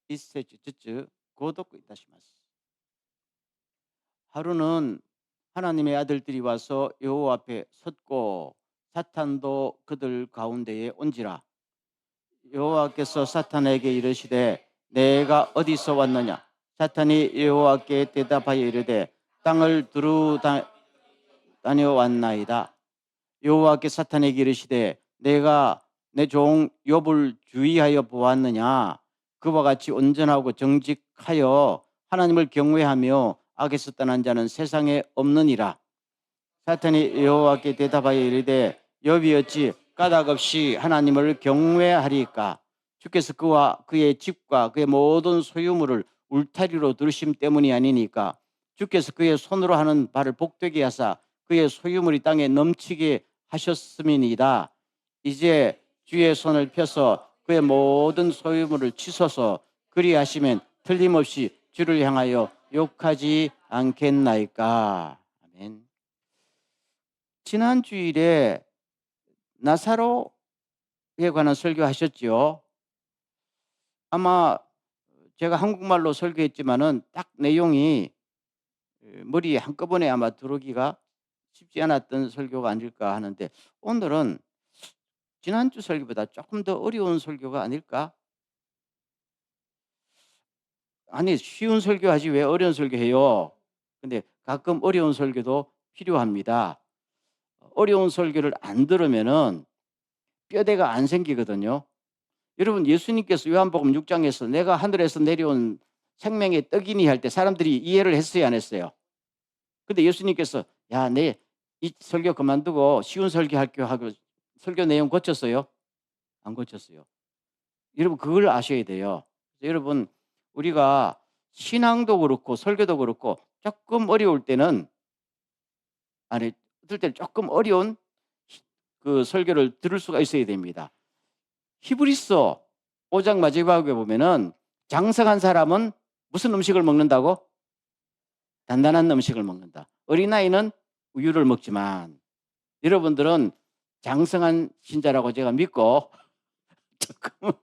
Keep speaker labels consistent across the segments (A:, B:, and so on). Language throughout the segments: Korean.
A: 一節ずつ購読いたします。 하루는 하나님의 아들들이 와서 여호와 앞에 섰고 사탄도 그들 가운데에 온지라. 여호와께서 사탄에게 이르시되 내가 어디서 왔느냐. 사탄이 여호와께 대답하여 이르되 땅을 두루 다녀왔나이다. 여호와께 사탄에게 이르시되 내가 내 종 욥을 주의하여 보았느냐. 그와 같이 온전하고 정직하여 하나님을 경외하며 악에서 떠난 자는 세상에 없느니라. 사탄이 여호와께 대답하여 이르되 욥이 어찌 까닭없이 하나님을 경외하리까. 주께서 그와 그의 집과 그의 모든 소유물을 울타리로 두르심 때문이 아니니까. 주께서 그의 손으로 하는 바를 복되게 하사 그의 소유물이 땅에 넘치게 하셨음이니이다. 이제 주의 손을 펴서 그의 모든 소유물을 치소서. 그리하시면 틀림없이 주를 향하여 욕하지 않겠나이까. 아멘. 지난 주일에 나사로에 관한 설교하셨죠. 아마 제가 한국말로 설교했지만은 딱 내용이 머리에 한꺼번에 아마 들어오기가 쉽지 않았던 설교가 아닐까 하는데, 오늘은 지난주 설교보다 조금 더 어려운 설교가 아닐까? 아니, 쉬운 설교하지 왜 어려운 설교해요? 근데 가끔 어려운 설교도 필요합니다. 어려운 설교를 안 들으면은 뼈대가 안 생기거든요. 여러분, 예수님께서 요한복음 6장에서 내가 하늘에서 내려온 생명의 떡이니 할 때 사람들이 이해를 했어요, 안 했어요? 근데 예수님께서 야, 내 이 설교 그만두고 쉬운 설교할게 하고 설교 내용 고쳤어요? 안 고쳤어요. 여러분, 그걸 아셔야 돼요. 여러분, 우리가 신앙도 그렇고 설교도 그렇고 조금 어려울 때는, 아니, 어떨 때는 조금 어려운 그 설교를 들을 수가 있어야 됩니다. 히브리서 5장 마지막에 보면은 장성한 사람은 무슨 음식을 먹는다고? 단단한 음식을 먹는다. 어린아이는 우유를 먹지만 여러분들은 장성한 신자라고 제가 믿고 조금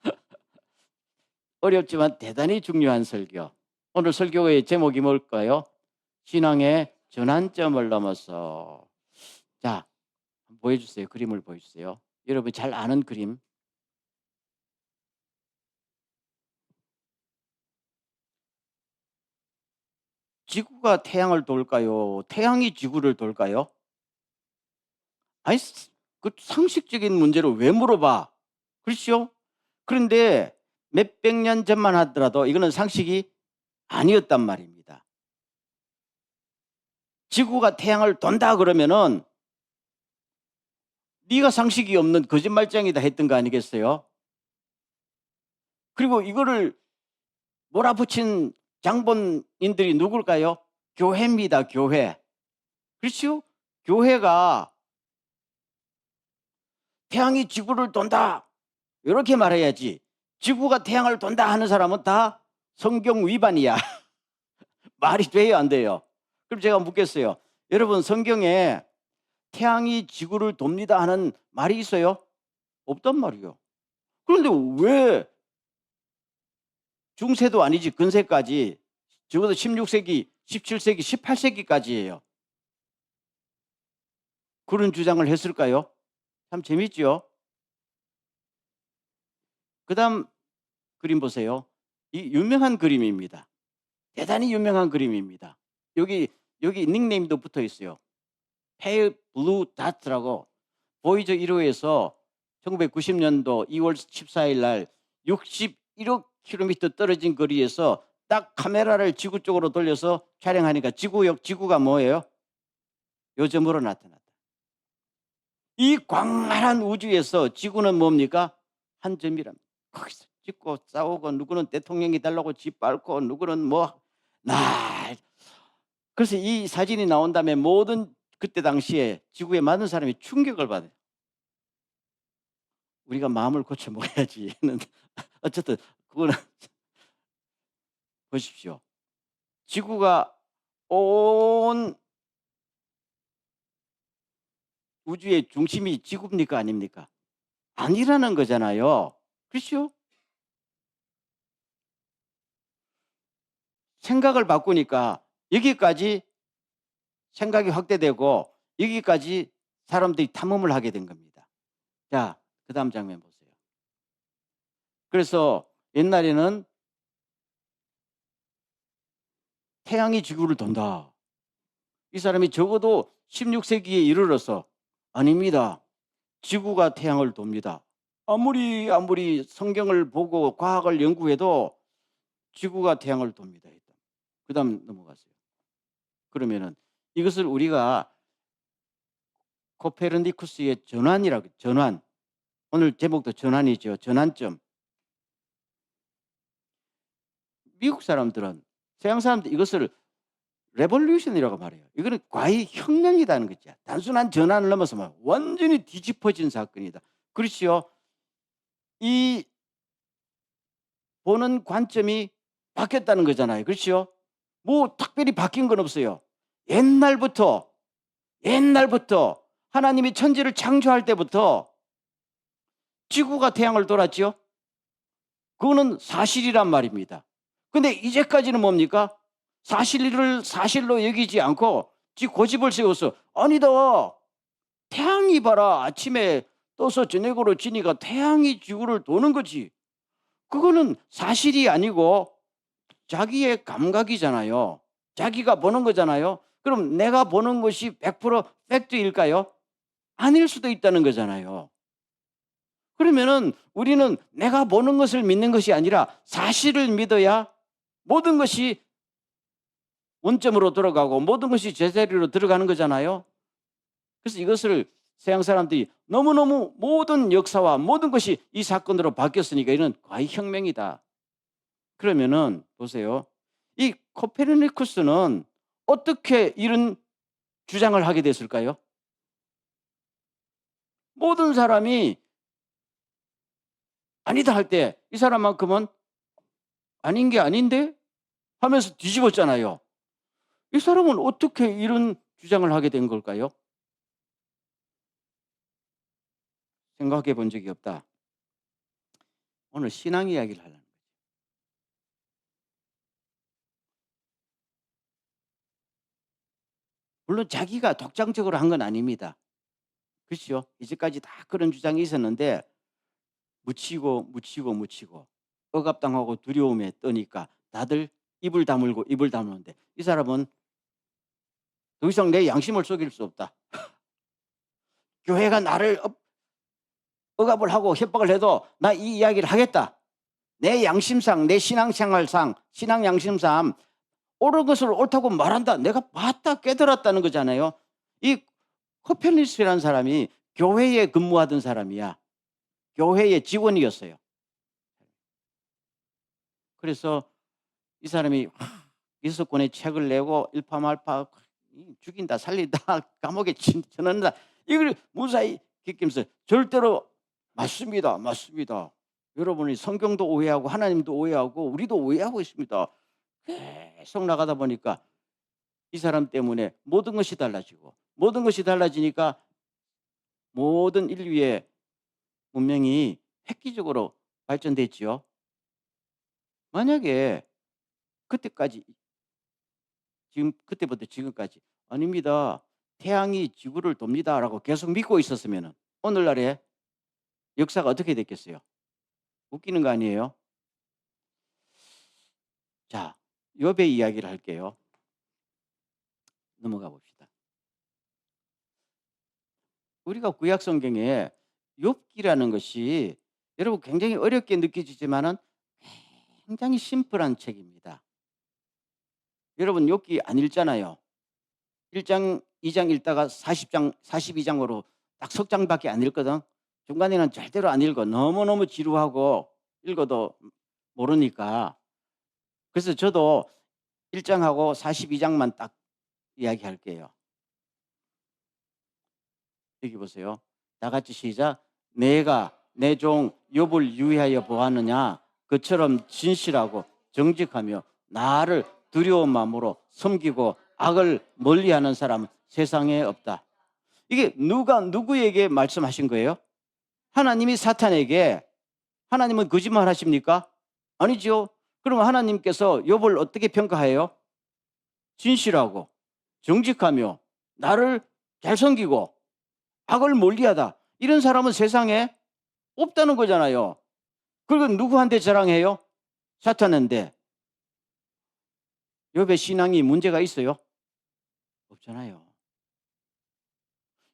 A: 어렵지만 대단히 중요한 설교. 오늘 설교의 제목이 뭘까요? 신앙의 전환점을 넘어서. 자, 보여주세요. 그림을 보여주세요. 여러분 잘 아는 그림. 지구가 태양을 돌까요? 태양이 지구를 돌까요? 아니, 그 상식적인 문제를 왜 물어봐? 그렇죠? 그런데 몇백 년 전만 하더라도 이거는 상식이 아니었단 말입니다. 지구가 태양을 돈다 그러면은 네가 상식이 없는 거짓말쟁이다 했던 거 아니겠어요? 그리고 이거를 몰아붙인 장본인들이 누굴까요? 교회입니다, 교회. 그렇죠? 교회가 태양이 지구를 돈다 이렇게 말해야지. 지구가 태양을 돈다 하는 사람은 다 성경 위반이야. 말이 돼요, 안 돼요? 그럼 제가 묻겠어요. 여러분, 성경에 태양이 지구를 돕니다 하는 말이 있어요? 없단 말이요. 그런데 왜 중세도 아니지 근세까지, 적어도 16세기, 17세기, 18세기까지예요. 그런 주장을 했을까요? 참 재밌죠? 그다음 그림 보세요. 이 유명한 그림입니다. 대단히 유명한 그림입니다. 여기 닉네임도 붙어 있어요. Pale Blue Dot라고, 보이저 1호에서 1990년도 2월 14일 날 61km 떨어진 거리에서 딱 카메라를 지구 쪽으로 돌려서 촬영하니까 지구가 뭐예요? 요점으로 나타났다. 이 광활한 우주에서 지구는 뭡니까? 한 점이랍니다. 거기서 짓고 싸우고, 누구는 대통령이 달라고 짓밟고, 누구는 뭐 날. 그래서 이 사진이 나온 다음에 모든 그때 당시에 지구에 많은 사람이 충격을 받아요. 우리가 마음을 고쳐 먹어야지. 어쨌든 그거는 보십시오. 지구가 온 우주의 중심이 지구입니까, 아닙니까? 아니라는 거잖아요. 그렇죠? 생각을 바꾸니까 여기까지 생각이 확대되고 여기까지 사람들이 탐험을 하게 된 겁니다. 자, 그다음 장면 보세요. 그래서 옛날에는 태양이 지구를 돈다. 이 사람이 적어도 16세기에 이르러서 아닙니다. 지구가 태양을 돕니다. 아무리 성경을 보고 과학을 연구해도 지구가 태양을 돕니다. 그다음 넘어가세요. 그러면은 이것을 우리가 코페르니쿠스의 전환이라고, 전환. 오늘 제목도 전환이죠. 전환점. 미국 사람들은, 서양 사람들 이것을 레볼루션이라고 말해요. 이거는 과히 혁명이라는 거죠. 단순한 전환을 넘어서 완전히 뒤집어진 사건이다. 그렇지요. 이 보는 관점이 바뀌었다는 거잖아요. 그렇죠? 뭐 특별히 바뀐 건 없어요. 옛날부터 하나님이 천지를 창조할 때부터 지구가 태양을 돌았죠. 그거는 사실이란 말입니다. 근데 이제까지는 뭡니까? 사실을 사실로 여기지 않고 고집을 세워서 아니다. 태양이 봐라. 아침에 떠서 저녁으로 지니까 태양이 지구를 도는 거지. 그거는 사실이 아니고 자기의 감각이잖아요. 자기가 보는 거잖아요. 그럼 내가 보는 것이 100% 팩트일까요? 아닐 수도 있다는 거잖아요. 그러면은 우리는 내가 보는 것을 믿는 것이 아니라 사실을 믿어야 모든 것이 원점으로 돌아가고 모든 것이 제자리로 들어가는 거잖아요. 그래서 이것을 서양 사람들이 너무너무 모든 역사와 모든 것이 이 사건으로 바뀌었으니까 이는 과히 혁명이다. 그러면은 보세요. 이 코페르니쿠스는 어떻게 이런 주장을 하게 됐을까요? 모든 사람이 아니다 할 때 이 사람만큼은 아닌 게 아닌데 하면서 뒤집었잖아요. 이 사람은 어떻게 이런 주장을 하게 된 걸까요? 생각해 본 적이 없다. 오늘 신앙 이야기를 하려는 거예요. 물론 자기가 독창적으로 한 건 아닙니다. 그렇죠? 이제까지 다 그런 주장이 있었는데 묻히고 억압당하고 두려움에 떠니까 다들 입을 다물는데 이 사람은 더 이상 내 양심을 속일 수 없다. 교회가 나를 억압을 하고 협박을 해도 나 이 이야기를 하겠다. 내 양심상, 내 신앙생활상, 신앙 양심상 옳은 것을 옳다고 말한다. 내가 봤다 깨달았다는 거잖아요. 이 코펠니쿠스라는 사람이 교회에 근무하던 사람이야. 교회의 직원이었어요. 그래서 이 사람이 6권의 책을 내고 일파만파 죽인다 살린다 감옥에 쳐넣는다 이걸 무사히 겪으면서 절대로 맞습니다. 여러분이 성경도 오해하고 하나님도 오해하고 우리도 오해하고 있습니다. 계속 나가다 보니까 이 사람 때문에 모든 것이 달라지고 모든 것이 달라지니까 모든 인류의 문명이 획기적으로 발전됐지요. 만약에 그때까지 지금 그때부터 지금까지 아닙니다. 태양이 지구를 돕니다라고 계속 믿고 있었으면 오늘날의 역사가 어떻게 됐겠어요? 웃기는 거 아니에요? 자, 욥의 이야기를 할게요. 넘어가 봅시다. 우리가 구약 성경에 욥기라는 것이 여러분 굉장히 어렵게 느껴지지만은 굉장히 심플한 책입니다. 여러분 욥기 안 읽잖아요. 1장, 2장 읽다가 40장, 42장으로 딱 석 장밖에 안 읽거든. 중간에는 절대로 안 읽어. 너무너무 지루하고 읽어도 모르니까. 그래서 저도 1장하고 42장만 딱 이야기할게요. 여기 보세요. 다 같이 시작. 내가 내 종 욥을 유의하여 보았느냐? 그처럼 진실하고 정직하며 나를 두려운 마음으로 섬기고 악을 멀리하는 사람은 세상에 없다. 이게 누가 누구에게 말씀하신 거예요? 하나님이 사탄에게. 하나님은 거짓말 하십니까? 아니죠. 그러면 하나님께서 욥을 어떻게 평가해요? 진실하고 정직하며 나를 잘 섬기고 악을 멀리하다. 이런 사람은 세상에 없다는 거잖아요. 그리고 누구한테 자랑해요? 사탄한테. 욥의 신앙이 문제가 있어요? 없잖아요.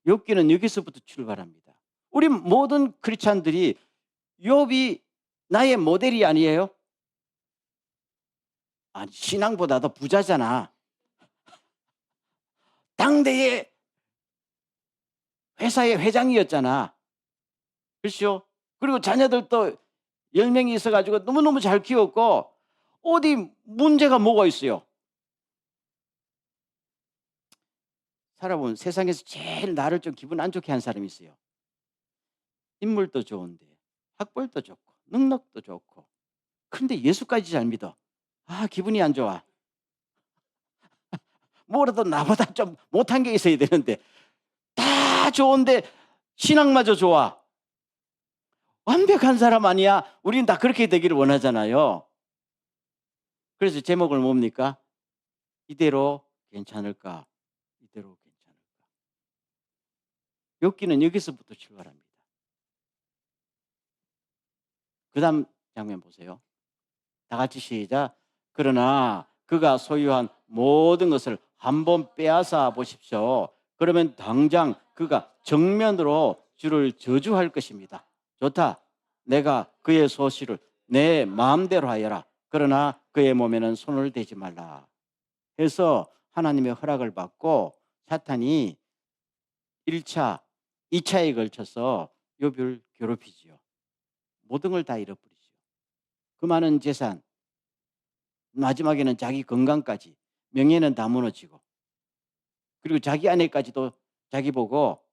A: 욥기는 여기서부터 출발합니다. 우리 모든 크리스찬들이 욥이 나의 모델이 아니에요? 아니, 신앙보다도 부자잖아. 당대의 회사의 회장이었잖아. 그렇죠? 그리고 자녀들도 10명이 있어가지고 너무너무 잘 키웠고, 어디 문제가 뭐가 있어요? 살아보면 세상에서 제일 나를 좀 기분 안 좋게 한 사람이 있어요. 인물도 좋은데, 학벌도 좋고, 능력도 좋고. 그런데 예수까지 잘 믿어. 아, 기분이 안 좋아. 뭐라도 나보다 좀 못한 게 있어야 되는데, 다 좋은데 신앙마저 좋아. 완벽한 사람 아니야? 우리는 다 그렇게 되기를 원하잖아요. 그래서 제목을 뭡니까? 이대로 괜찮을까? 이대로 괜찮을까? 욥기는 여기서부터 출발합니다. 그 다음 장면 보세요. 다 같이 시작. 그러나 그가 소유한 모든 것을 한번 빼앗아 보십시오. 그러면 당장 그가 정면으로 주를 저주할 것입니다. 좋다. 내가 그의 소시를 내 마음대로 하여라. 그러나 그의 몸에는 손을 대지 말라. 해서 하나님의 허락을 받고 사탄이 1차, 2차에 걸쳐서 욥을 괴롭히지요. 모든 걸 다 잃어버리죠. 그 많은 재산, 마지막에는 자기 건강까지, 명예는 다 무너지고, 그리고 자기 아내까지도 자기 보고,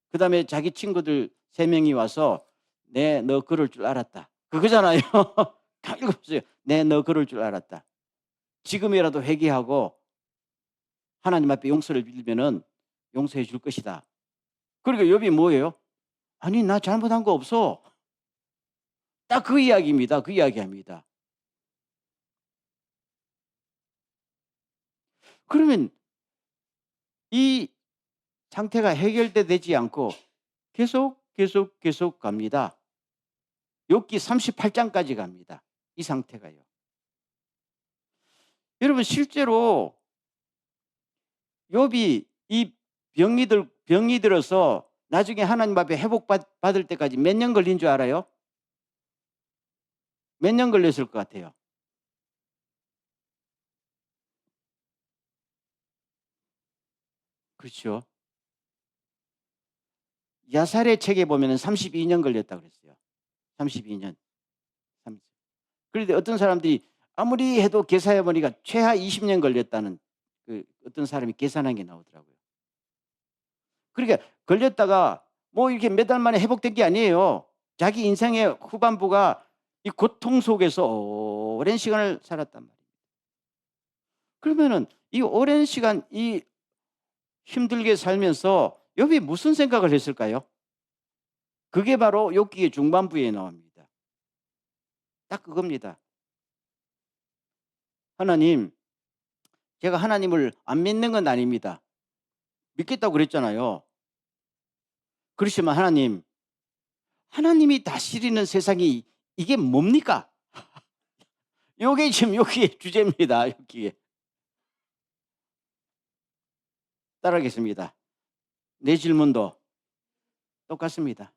A: 그 다음에 자기 친구들 3명이 와서 너 그럴 줄 알았다. 그거잖아요. 다 읽어보세요. 너 그럴 줄 알았다. 지금이라도 회개하고 하나님 앞에 용서를 빌면은 용서해 줄 것이다. 그리고 욥이 뭐예요? 아니, 나 잘못한 거 없어. 딱 그 이야기입니다. 그 이야기합니다. 그러면 이 상태가 해결되지 않고 계속 갑니다. 욥기 38장까지 갑니다. 이 상태가요. 여러분, 실제로 욥이 이 병이 들어서 나중에 하나님 앞에 회복받을 때까지 몇 년 걸린 줄 알아요? 몇 년 걸렸을 것 같아요? 그렇죠. 야살의 책에 보면 32년 걸렸다고 그랬어요. 32년. 그런데 어떤 사람들이 아무리 해도 계산해보니까 최하 20년 걸렸다는 어떤 사람이 계산한 게 나오더라고요. 그러니까 걸렸다가 뭐 이렇게 몇 달 만에 회복된 게 아니에요. 자기 인생의 후반부가 이 고통 속에서 오랜 시간을 살았단 말이에요. 그러면은 이 오랜 시간 이 힘들게 살면서 욥이 무슨 생각을 했을까요? 그게 바로 욥기의 중반부에 나옵니다. 딱 그겁니다. 하나님, 제가 하나님을 안 믿는 건 아닙니다. 믿겠다고 그랬잖아요. 그렇지만 하나님이 다스리는 세상이 이게 뭡니까? 요게 지금 여기에 주제입니다. 여기에. 따라하겠습니다. 내 질문도 똑같습니다.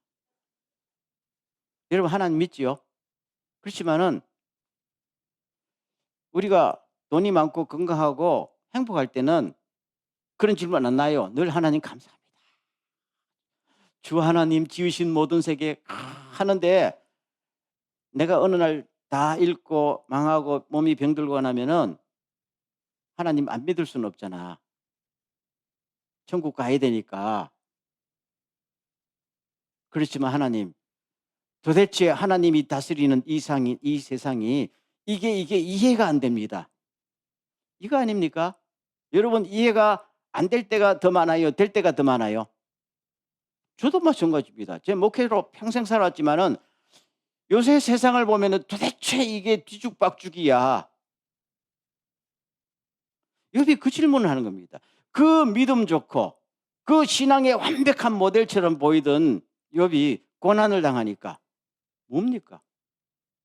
A: 여러분, 하나님 믿지요? 그렇지만은 우리가 돈이 많고 건강하고 행복할 때는 그런 질문 안 나요. 늘 하나님 감사합니다. 주 하나님 지으신 모든 세계 하는데 내가 어느 날 다 잃고 망하고 몸이 병들고 나면은 하나님 안 믿을 수는 없잖아. 천국 가야 되니까. 그렇지만 하나님, 도대체 하나님이 다스리는 이 세상이 이게 이해가 안 됩니다. 이거 아닙니까? 여러분, 이해가 안 될 때가 더 많아요? 될 때가 더 많아요? 저도 마찬가지입니다. 제 목회로 평생 살았지만은 요새 세상을 보면은 도대체 이게 뒤죽박죽이야. 욥이 그 질문을 하는 겁니다. 그 믿음 좋고 그 신앙의 완벽한 모델처럼 보이던 욥이 고난을 당하니까 뭡니까?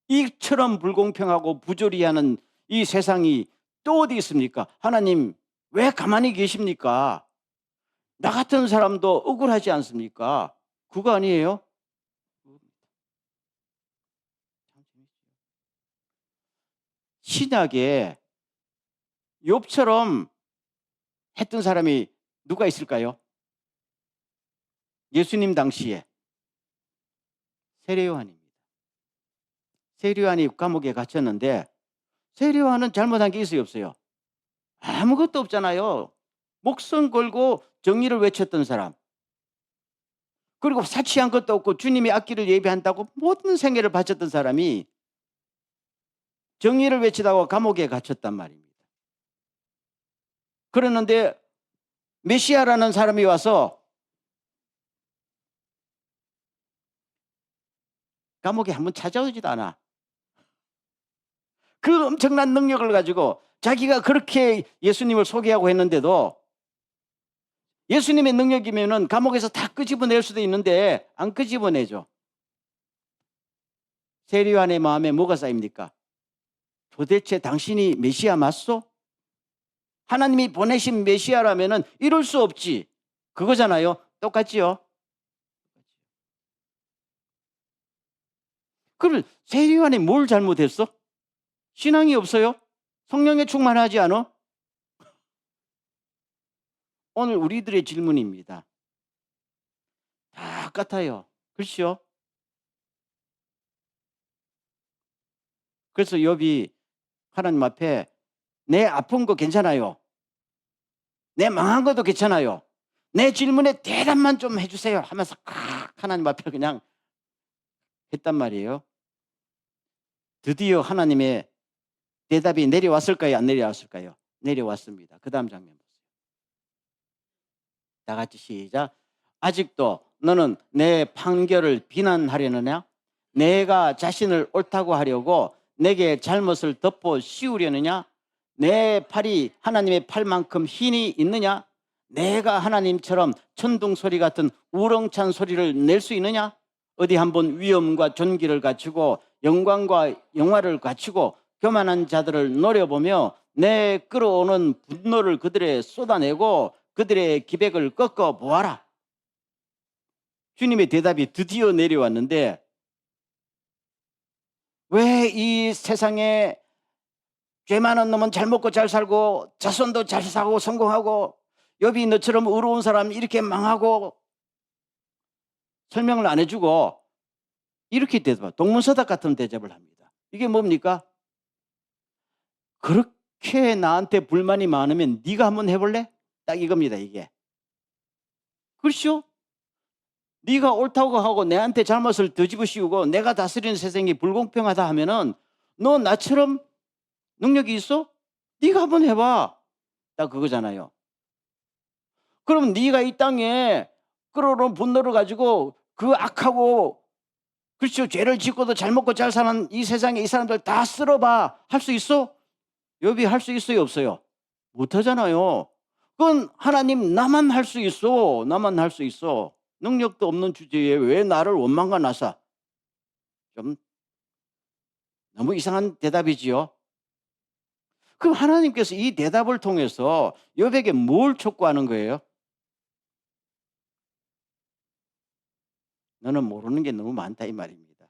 A: 이처럼 불공평하고 부조리하는 이 세상이 또 어디 있습니까? 하나님 왜 가만히 계십니까? 나 같은 사람도 억울하지 않습니까? 그거 아니에요? 신약에 욥처럼 했던 사람이 누가 있을까요? 예수님 당시에 세례요한입니다. 세례요한이 감옥에 갇혔는데 세례요한은 잘못한 게 있어요, 없어요? 아무것도 없잖아요. 목숨 걸고 정의를 외쳤던 사람. 그리고 사치한 것도 없고 주님이 앞길을 예비한다고 모든 생애를 바쳤던 사람이 정의를 외치다가 감옥에 갇혔단 말입니다. 그러는데 메시아라는 사람이 와서 감옥에 한번 찾아오지도 않아. 그 엄청난 능력을 가지고 자기가 그렇게 예수님을 소개하고 했는데도 예수님의 능력이면은 감옥에서 다 끄집어낼 수도 있는데 안 끄집어내죠. 세례요한의 마음에 뭐가 쌓입니까? 도대체 당신이 메시아 맞소? 하나님이 보내신 메시아라면은 이럴 수 없지. 그거잖아요. 똑같지요? 그럼 세례요한이 뭘 잘못했어? 신앙이 없어요? 성령에 충만하지 않아? 오늘 우리들의 질문입니다. 다 같아요. 그렇죠? 그래서 욥이 하나님 앞에 내 아픈 거 괜찮아요. 내 망한 것도 괜찮아요. 내 질문에 대답만 좀 해주세요 하면서 하나님 앞에 그냥 했단 말이에요. 드디어 하나님의 대답이 내려왔을까요? 안 내려왔을까요? 내려왔습니다. 그 다음 장면 보세요. 다 같이 시작. 아직도 너는 내 판결을 비난하려느냐? 내가 자신을 옳다고 하려고 내게 잘못을 덮어 씌우려느냐? 내 팔이 하나님의 팔만큼 힘이 있느냐? 내가 하나님처럼 천둥 소리 같은 우렁찬 소리를 낼 수 있느냐? 어디 한번 위엄과 존귀를 갖추고 영광과 영화를 갖추고 교만한 자들을 노려보며 내 끌어오는 분노를 그들에 쏟아내고 그들의 기백을 꺾어 보아라. 주님의 대답이 드디어 내려왔는데 왜 이 세상에 죄 많은 놈은 잘 먹고 잘 살고 자손도 잘 사고 성공하고 욥이 너처럼 의로운 사람 이렇게 망하고 설명을 안 해주고 이렇게 대답, 동문서답 같은 대접을 합니다. 이게 뭡니까? 그렇게 나한테 불만이 많으면 네가 한번 해볼래? 딱 이겁니다. 이게. 그렇죠? 네가 옳다고 하고 내한테 잘못을 뒤집어 씌우고 내가 다스리는 세상이 불공평하다 하면은 너 나처럼 능력이 있어? 네가 한번 해봐. 딱 그거잖아요. 그럼 네가 이 땅에 끌어오는 분노를 가지고 그 악하고 그렇죠. 죄를 짓고도 잘 먹고 잘 사는 이 세상에 이 사람들 다 쓸어봐. 할 수 있어? 욥이 할 수 있어요? 없어요? 못하잖아요. 그건 하나님 나만 할 수 있어. 나만 할 수 있어. 능력도 없는 주제에 왜 나를 원망과 나사? 좀 너무 이상한 대답이지요. 그럼 하나님께서 이 대답을 통해서 욥에게 뭘 촉구하는 거예요? 너는 모르는 게 너무 많다 이 말입니다.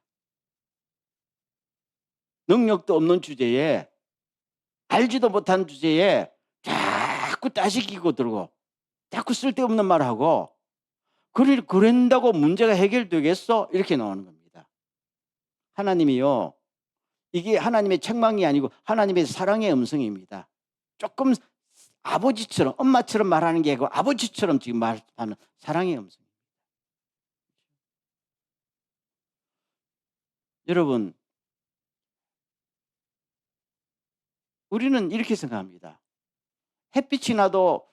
A: 능력도 없는 주제에 알지도 못한 주제에 자꾸 따지기고 들고 자꾸 쓸데없는 말하고 그런다고 문제가 해결되겠어? 이렇게 나오는 겁니다. 하나님이요. 이게 하나님의 책망이 아니고 하나님의 사랑의 음성입니다. 조금 아버지처럼 엄마처럼 말하는 게 아니고 아버지처럼 지금 말하는 사랑의 음성. 여러분 우리는 이렇게 생각합니다. 햇빛이 나도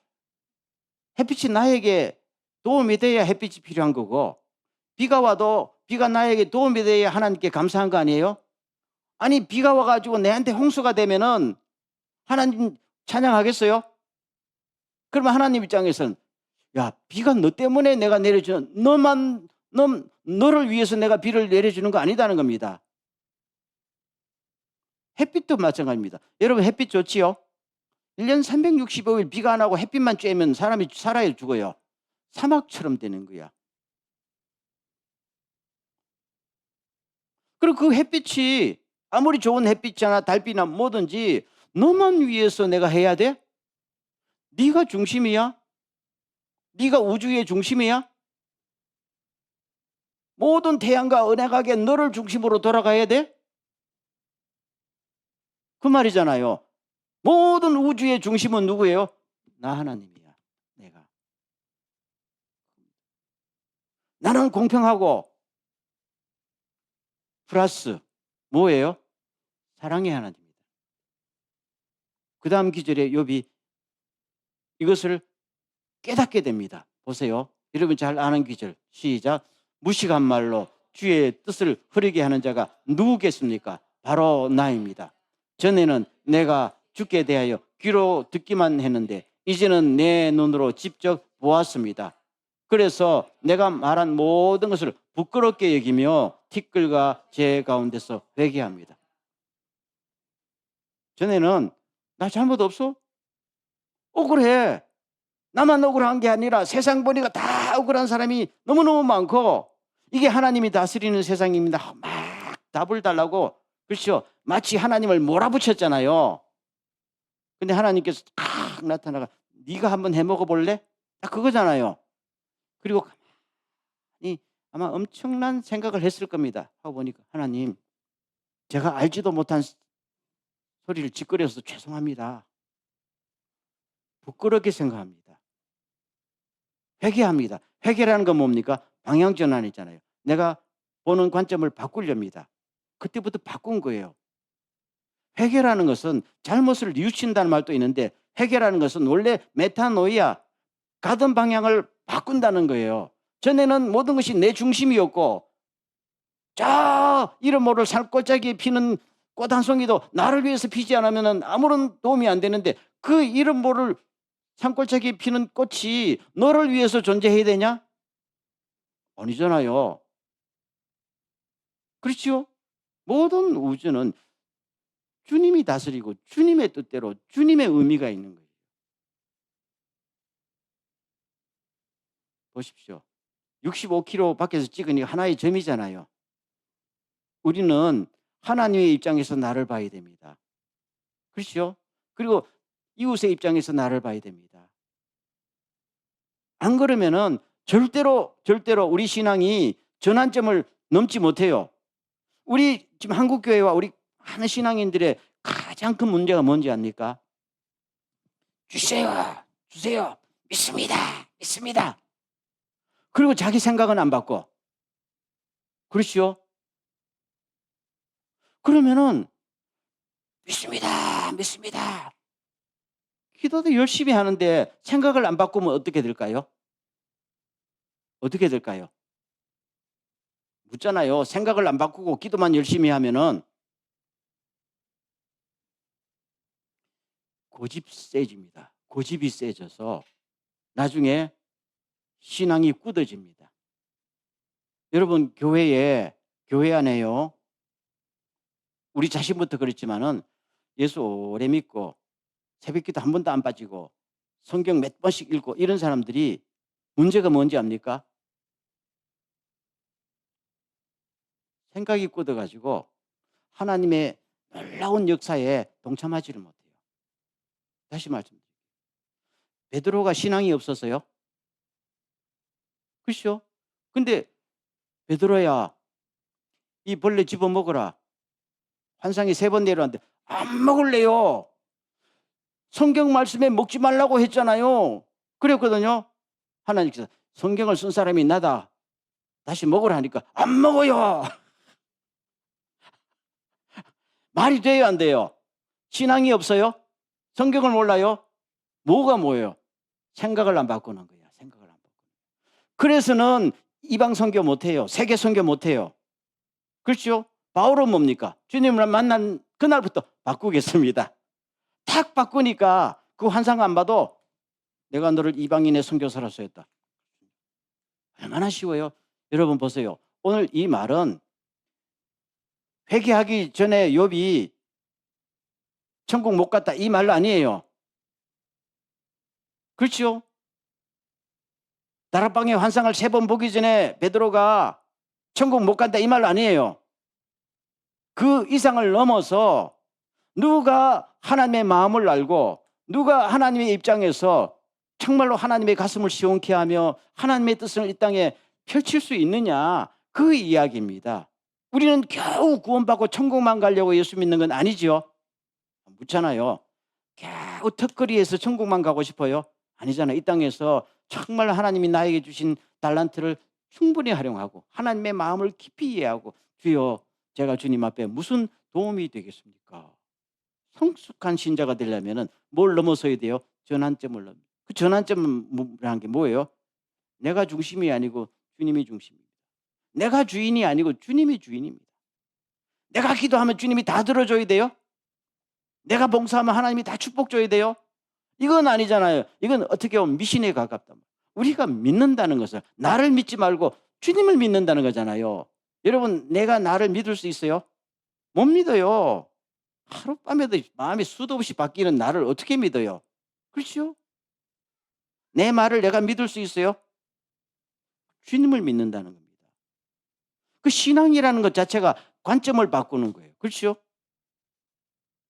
A: 햇빛이 나에게 도움이 돼야 햇빛이 필요한 거고 비가 와도 비가 나에게 도움이 돼야 하나님께 감사한 거 아니에요? 아니 비가 와가지고 내한테 홍수가 되면은 하나님 찬양하겠어요? 그러면 하나님 입장에서는 야 비가 너 때문에 내가 내려주는 너를 위해서 내가 비를 내려주는 거 아니다는 겁니다. 햇빛도 마찬가지입니다. 여러분 햇빛 좋지요? 1년 365일 비가 안 하고 햇빛만 쬐면 사람이 살아야 죽어요. 사막처럼 되는 거야. 그리고 그 햇빛이 아무리 좋은 햇빛이나 달빛이나 뭐든지 너만 위해서 내가 해야 돼? 네가 중심이야? 네가 우주의 중심이야? 모든 태양과 은하계 너를 중심으로 돌아가야 돼? 그 말이잖아요. 모든 우주의 중심은 누구예요? 나 하나님이야. 내가. 나는 공평하고 플러스 뭐예요? 사랑의 하나님이다. 그 다음 기절에 욥이 이것을 깨닫게 됩니다. 보세요. 여러분 잘 아는 기절. 시작. 무식한 말로 주의 뜻을 흐리게 하는 자가 누구겠습니까? 바로 나입니다. 전에는 내가 주께 대하여 귀로 듣기만 했는데 이제는 내 눈으로 직접 보았습니다. 그래서 내가 말한 모든 것을 부끄럽게 여기며 티끌과 제 가운데서 회개합니다. 전에는 나 잘못 없어? 억울해. 나만 억울한 게 아니라 세상 보니까 다 억울한 사람이 너무너무 많고 이게 하나님이 다스리는 세상입니다. 막 답을 달라고 그렇죠. 마치 하나님을 몰아붙였잖아요. 근데 하나님께서 탁 나타나가 네가 한번 해먹어 볼래? 딱 그거잖아요. 그리고 가만히 아마 엄청난 생각을 했을 겁니다. 하고 보니까 하나님 제가 알지도 못한 소리를 짓거려서 죄송합니다. 부끄럽게 생각합니다. 회개합니다. 회개라는 건 뭡니까? 방향 전환이잖아요. 내가 보는 관점을 바꾸렵니다. 그때부터 바꾼 거예요. 회개라는 것은 잘못을 뉘우친다는 말도 있는데 회개라는 것은 원래 메타노이아 가던 방향을 바꾼다는 거예요. 전에는 모든 것이 내 중심이었고 저 이름 모를 산골짜기에 피는 꽃 한 송이도 나를 위해서 피지 않으면 아무런 도움이 안 되는데 그 이름 모를 산골짜기에 피는 꽃이 너를 위해서 존재해야 되냐? 아니잖아요. 그렇죠? 모든 우주는 주님이 다스리고 주님의 뜻대로 주님의 의미가 있는 거예요. 보십시오. 65km 밖에서 찍으니 하나의 점이잖아요. 우리는 하나님의 입장에서 나를 봐야 됩니다. 그렇죠? 그리고 이웃의 입장에서 나를 봐야 됩니다. 안 그러면은 절대로 우리 신앙이 전환점을 넘지 못해요. 우리 지금 한국교회와 우리 많은 신앙인들의 가장 큰 문제가 뭔지 압니까? 주세요. 믿습니다. 그리고 자기 생각은 안 바꿔. 그렇죠? 그러면은 믿습니다. 기도도 열심히 하는데 생각을 안 바꾸면 어떻게 될까요? 어떻게 될까요? 묻잖아요. 생각을 안 바꾸고 기도만 열심히 하면은 고집 세집니다. 고집이 세져서 나중에 신앙이 굳어집니다. 여러분 교회 안에요. 우리 자신부터 그렇지만은 예수 오래 믿고 새벽기도 한 번도 안 빠지고 성경 몇 번씩 읽고 이런 사람들이 문제가 뭔지 압니까? 생각이 굳어가지고 하나님의 놀라운 역사에 동참하지를 못해요. 다시 말씀드릴게요. 베드로가 신앙이 없어서요? 그렇죠? 근데 베드로야 이 벌레 집어먹어라. 환상이 3번 내려왔는데 안 먹을래요. 성경 말씀에 먹지 말라고 했잖아요. 그랬거든요. 하나님께서 성경을 쓴 사람이 나다. 다시 먹으라 하니까 안 먹어요. 말이 돼요, 안 돼요? 신앙이 없어요? 성경을 몰라요? 뭐가 뭐예요? 생각을 안 바꾸는 거야. 생각을 안 바꾸는 거야. 그래서는 이방 선교 못해요. 세계 선교 못해요. 그렇죠? 바울은 뭡니까? 주님을 만난 그날부터 바꾸겠습니다. 탁 바꾸니까 그 환상 안 봐도 내가 너를 이방인의 선교사로서 했다. 얼마나 쉬워요? 여러분 보세요. 오늘 이 말은 회개하기 전에 욥이 천국 못 갔다 이 말 아니에요. 그렇죠? 다락방의 환상을 3번 보기 전에 베드로가 천국 못 간다 이 말 아니에요. 그 이상을 넘어서 누가 하나님의 마음을 알고 누가 하나님의 입장에서 정말로 하나님의 가슴을 시원케 하며 하나님의 뜻을 이 땅에 펼칠 수 있느냐 그 이야기입니다. 우리는 겨우 구원받고 천국만 가려고 예수 믿는 건 아니죠. 묻잖아요. 겨우 턱걸이에서 천국만 가고 싶어요? 아니잖아요. 이 땅에서 정말 하나님이 나에게 주신 달란트를 충분히 활용하고 하나님의 마음을 깊이 이해하고 주여 제가 주님 앞에 무슨 도움이 되겠습니까? 성숙한 신자가 되려면 뭘 넘어서야 돼요? 전환점을 넘어요. 그 전환점이라는 게 뭐예요? 내가 중심이 아니고 주님이 중심입니다. 내가 주인이 아니고 주님이 주인입니다. 내가 기도하면 주님이 다 들어줘야 돼요? 내가 봉사하면 하나님이 다 축복 줘야 돼요? 이건 아니잖아요. 이건 어떻게 보면 미신에 가깝단 말이에요. 우리가 믿는다는 것은 나를 믿지 말고 주님을 믿는다는 거잖아요. 여러분 내가 나를 믿을 수 있어요? 못 믿어요. 하룻밤에도 마음이 수도 없이 바뀌는 나를 어떻게 믿어요? 그렇죠? 내 말을 내가 믿을 수 있어요? 주님을 믿는다는 겁니다. 그 신앙이라는 것 자체가 관점을 바꾸는 거예요. 그렇죠?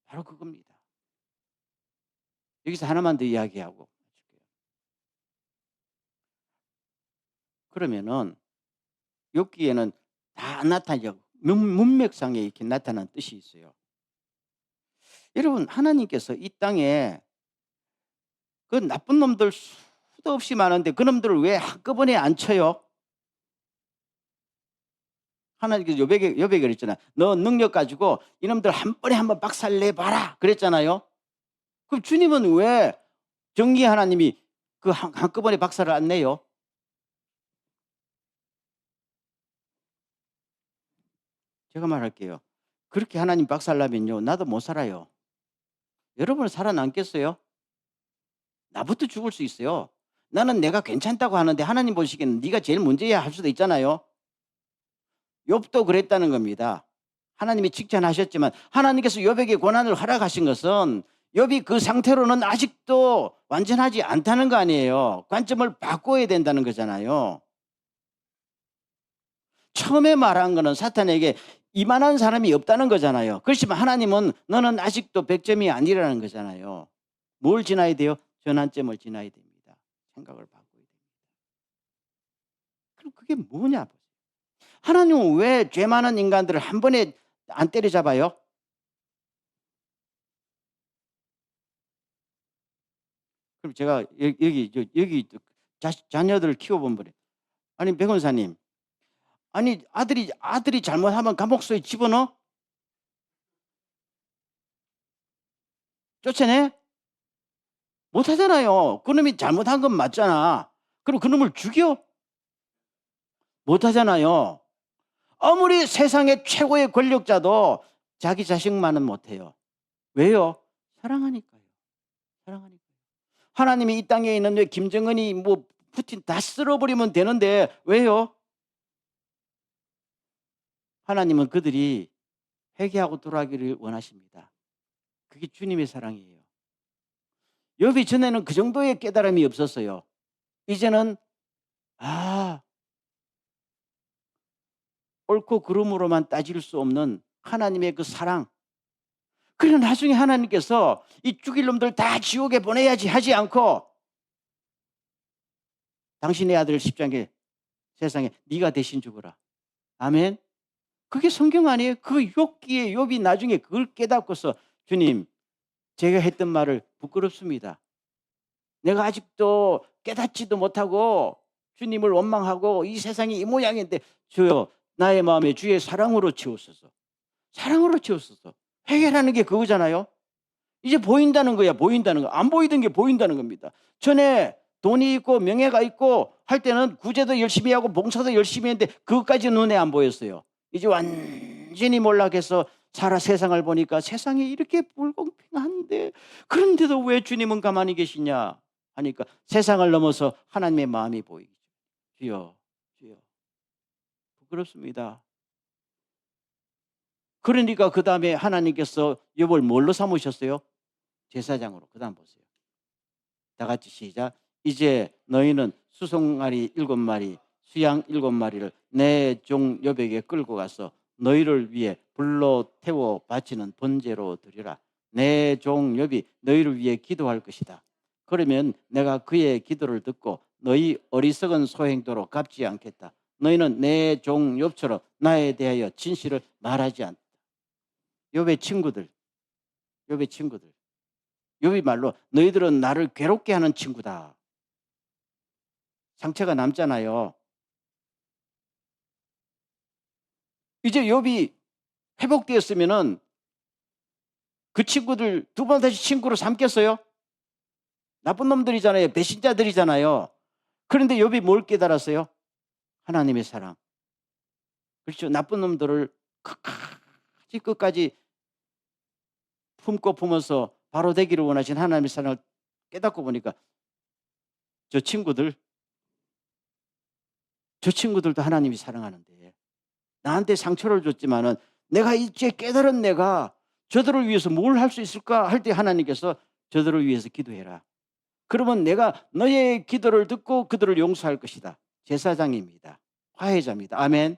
A: 바로 그겁니다. 여기서 하나만 더 이야기하고 그러면은 욥기에는 다 나타나죠. 문맥상에 이렇게 나타난 뜻이 있어요. 여러분 하나님께서 이 땅에 그 나쁜 놈들 수도 없이 많은데 그 놈들을 왜 한꺼번에 안 쳐요? 하나님께서 욥에게 그랬잖아요. 너 능력 가지고 이놈들 한 번에 한번 박살내봐라 그랬잖아요. 그럼 주님은 왜 정의 하나님이 그 한꺼번에 박살을 안 내요? 제가 말할게요. 그렇게 하나님 박살나면요 나도 못 살아요. 여러분은 살아남겠어요? 나부터 죽을 수 있어요. 나는 내가 괜찮다고 하는데 하나님 보시기에는 네가 제일 문제야 할 수도 있잖아요. 욥도 그랬다는 겁니다. 하나님이 칭찬하셨지만 하나님께서 욥에게 고난을 허락하신 것은 욥이 그 상태로는 아직도 완전하지 않다는 거 아니에요. 관점을 바꿔야 된다는 거잖아요. 처음에 말한 거는 사탄에게 이만한 사람이 없다는 거잖아요. 그렇지만 하나님은 너는 아직도 100점이 아니라는 거잖아요. 뭘 지나야 돼요? 전환점을 지나야 됩니다. 생각을 바꿔야 됩니다. 그럼 그게 뭐냐? 하나님은 왜 죄 많은 인간들을 한 번에 안 때려잡아요? 그럼 제가 여기 자녀들을 키워본 분이 아니 백원사님 아니 아들이 잘못하면 감옥소에 집어넣어? 쫓아내? 못하잖아요. 그놈이 잘못한 건 맞잖아. 그럼 그놈을 죽여? 못하잖아요. 아무리 세상의 최고의 권력자도 자기 자식만은 못해요. 왜요? 사랑하니까요. 사랑하니까요. 하나님이 이 땅에 있는 왜 김정은이 뭐 푸틴 다 쓸어버리면 되는데 왜요? 하나님은 그들이 회개하고 돌아가기를 원하십니다. 그게 주님의 사랑이에요. 욥이 전에는 그 정도의 깨달음이 없었어요. 이제는 옳고 그름으로만 따질 수 없는 하나님의 그 사랑. 그래 나중에 하나님께서 이 죽일 놈들 다 지옥에 보내야지 하지 않고 당신의 아들 십자가에 세상에 네가 대신 죽어라. 아멘. 그게 성경 아니에요? 그 욥기에 욥이 나중에 그걸 깨닫고서 주님 제가 했던 말을 부끄럽습니다. 내가 아직도 깨닫지도 못하고 주님을 원망하고 이 세상이 이 모양인데 주여 나의 마음에 주의 사랑으로 채우소서. 사랑으로 채우소서. 회개라는 게 그거잖아요. 이제 보인다는 거야. 보인다는 거. 안 보이던 게 보인다는 겁니다. 전에 돈이 있고 명예가 있고 할 때는 구제도 열심히 하고 봉사도 열심히 했는데 그것까지 눈에 안 보였어요. 이제 완전히 몰락해서 세상을 보니까 세상이 이렇게 불공평한데 그런데도 왜 주님은 가만히 계시냐 하니까 세상을 넘어서 하나님의 마음이 보이죠. 주여, 주여. 부끄럽습니다. 그러니까 그 다음에 하나님께서 욥을 뭘로 삼으셨어요? 제사장으로. 그 다음 보세요. 다 같이 시작. 이제 너희는 수송아리 7마리, 수양 7마리를 내 종 욥에게 끌고 가서 너희를 위해 불로 태워 바치는 번제로 드리라. 내 종 욥이 너희를 위해 기도할 것이다. 그러면 내가 그의 기도를 듣고 너희 어리석은 소행도로 갚지 않겠다. 너희는 내 종 욥처럼 나에 대하여 진실을 말하지 않다. 욥의 친구들, 욥의 친구들. 욥이 말로 너희들은 나를 괴롭게 하는 친구다. 상처가 남잖아요. 이제 욥이 회복되었으면은 그 친구들 두 번 다시 친구로 삼겠어요? 나쁜 놈들이잖아요. 배신자들이잖아요. 그런데 욥이 뭘 깨달았어요? 하나님의 사랑. 그렇죠. 나쁜 놈들을 끝까지 품고 품어서 바로 되기를 원하신 하나님의 사랑을 깨닫고 보니까 저 친구들도 하나님이 사랑하는데 나한테 상처를 줬지만은 내가 이제 깨달은 내가 저들을 위해서 뭘 할 수 있을까 할 때 하나님께서 저들을 위해서 기도해라. 그러면 내가 너의 기도를 듣고 그들을 용서할 것이다. 제사장입니다. 화해자입니다. 아멘.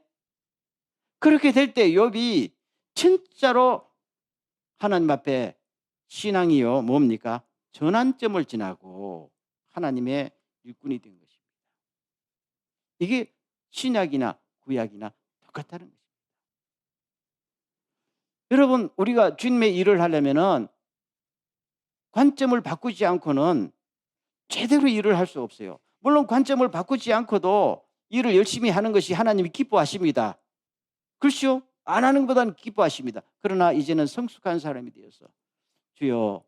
A: 그렇게 될 때 욥이 진짜로 하나님 앞에 신앙이요 뭡니까? 전환점을 지나고 하나님의 일꾼이 된 것입니다. 이게 신약이나 구약이나 똑같다는 것입니다. 여러분 우리가 주님의 일을 하려면은 관점을 바꾸지 않고는 제대로 일을 할 수 없어요. 물론 관점을 바꾸지 않고도 일을 열심히 하는 것이 하나님이 기뻐하십니다. 그렇죠? 안 하는 것보다는 기뻐하십니다. 그러나 이제는 성숙한 사람이 되어서 주여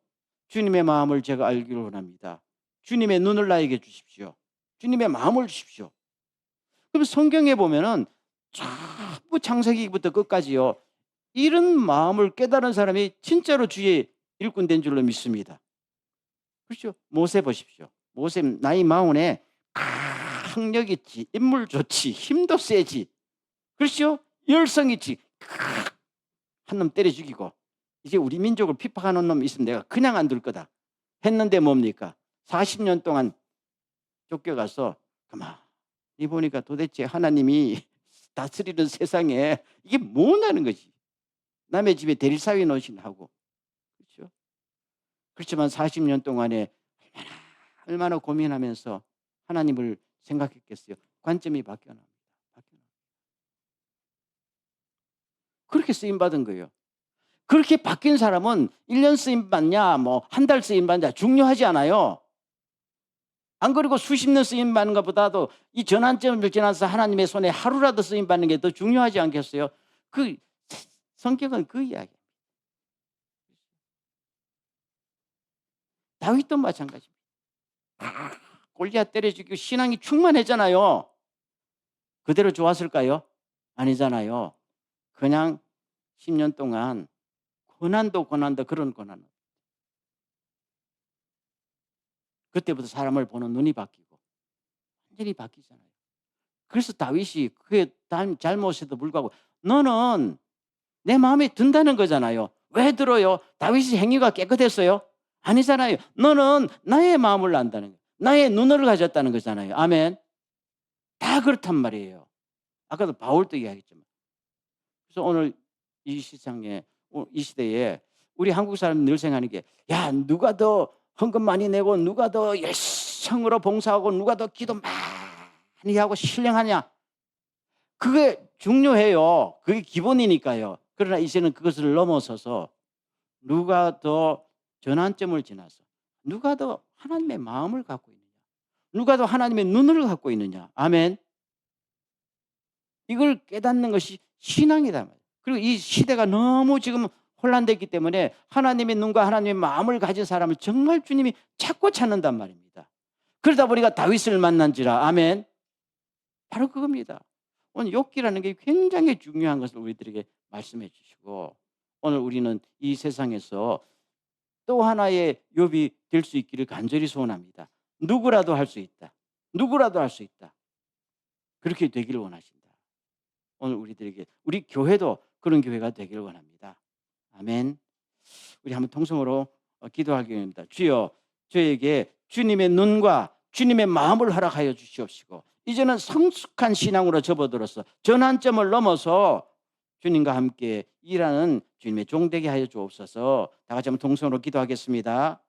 A: 주님의 마음을 제가 알기를 원합니다. 주님의 눈을 나에게 주십시오. 주님의 마음을 주십시오. 그럼 성경에 보면은 전부 창세기부터 끝까지요. 이런 마음을 깨달은 사람이 진짜로 주의 일꾼 된 줄로 믿습니다. 그렇죠? 모세 보십시오. 모세 나이 마흔에 학력 있지, 인물 좋지, 힘도 세지. 그렇죠? 열성 있지. 한 놈 때려 죽이고 이제 우리 민족을 핍박하는 놈 있으면 내가 그냥 안 둘 거다. 했는데 뭡니까? 40년 동안 쫓겨가서 가만히 보니까 도대체 하나님이 다스리는 세상에 이게 뭐냐는 거지. 남의 집에 대리사위 노신하고. 그렇죠? 그렇지만 40년 동안에 얼마나 고민하면서 하나님을 생각했겠어요. 관점이 바뀌어납니다. 그렇게 쓰임받은 거예요. 그렇게 바뀐 사람은 1년 쓰임받냐 뭐 한 달 쓰임받냐 중요하지 않아요. 안 그리고 수십 년 쓰임받는 것보다도 이 전환점을 지나서 하나님의 손에 하루라도 쓰임받는 게 더 중요하지 않겠어요? 그 성격은 그 이야기입니다. 다윗도 마찬가지입니다. 골리앗 때려 죽이고 신앙이 충만했잖아요. 그대로 좋았을까요? 아니잖아요. 그냥 10년 동안 고난도 그런 고난. 그때부터 사람을 보는 눈이 바뀌고 완전히 바뀌잖아요. 그래서 다윗이 그의 잘못에도 불구하고 너는 내 마음에 든다는 거잖아요. 왜 들어요? 다윗의 행위가 깨끗했어요? 아니잖아요. 너는 나의 마음을 안다는 거예요. 나의 눈을 가졌다는 거잖아요. 아멘. 다 그렇단 말이에요. 아까도 바울도 이야기했지만. 그래서 오늘 이 시상에 이 시대에 우리 한국 사람이 늘 생각하는 게 야 누가 더 헌금 많이 내고 누가 더 열성으로 봉사하고 누가 더 기도 많이 하고 신령하냐. 그게 중요해요. 그게 기본이니까요. 그러나 이제는 그것을 넘어서서 누가 더 전환점을 지나서 누가 더 하나님의 마음을 갖고 있느냐. 누가 더 하나님의 눈을 갖고 있느냐. 아멘. 이걸 깨닫는 것이 신앙이다. 그리고 이 시대가 너무 지금 혼란됐기 때문에 하나님의 눈과 하나님의 마음을 가진 사람을 정말 주님이 찾고 찾는단 말입니다. 그러다 보니까 다윗을 만난지라. 아멘. 바로 그겁니다. 오늘 욥기라는 게 굉장히 중요한 것을 우리들에게 말씀해 주시고, 오늘 우리는 이 세상에서 또 하나의 욥이 될 수 있기를 간절히 소원합니다. 누구라도 할 수 있다. 누구라도 할 수 있다. 그렇게 되기를 원하신다. 오늘 우리들에게, 우리 교회도 그런 교회가 되기를 원합니다. 아멘. 우리 한번 통성으로 기도하겠습니다. 주여, 저에게 주님의 눈과 주님의 마음을 허락하여 주시옵시고, 이제는 성숙한 신앙으로 접어들어서 전환점을 넘어서 주님과 함께 일하는 주님의 종 되게 하여 주옵소서. 다 같이 한번 통성으로 기도하겠습니다.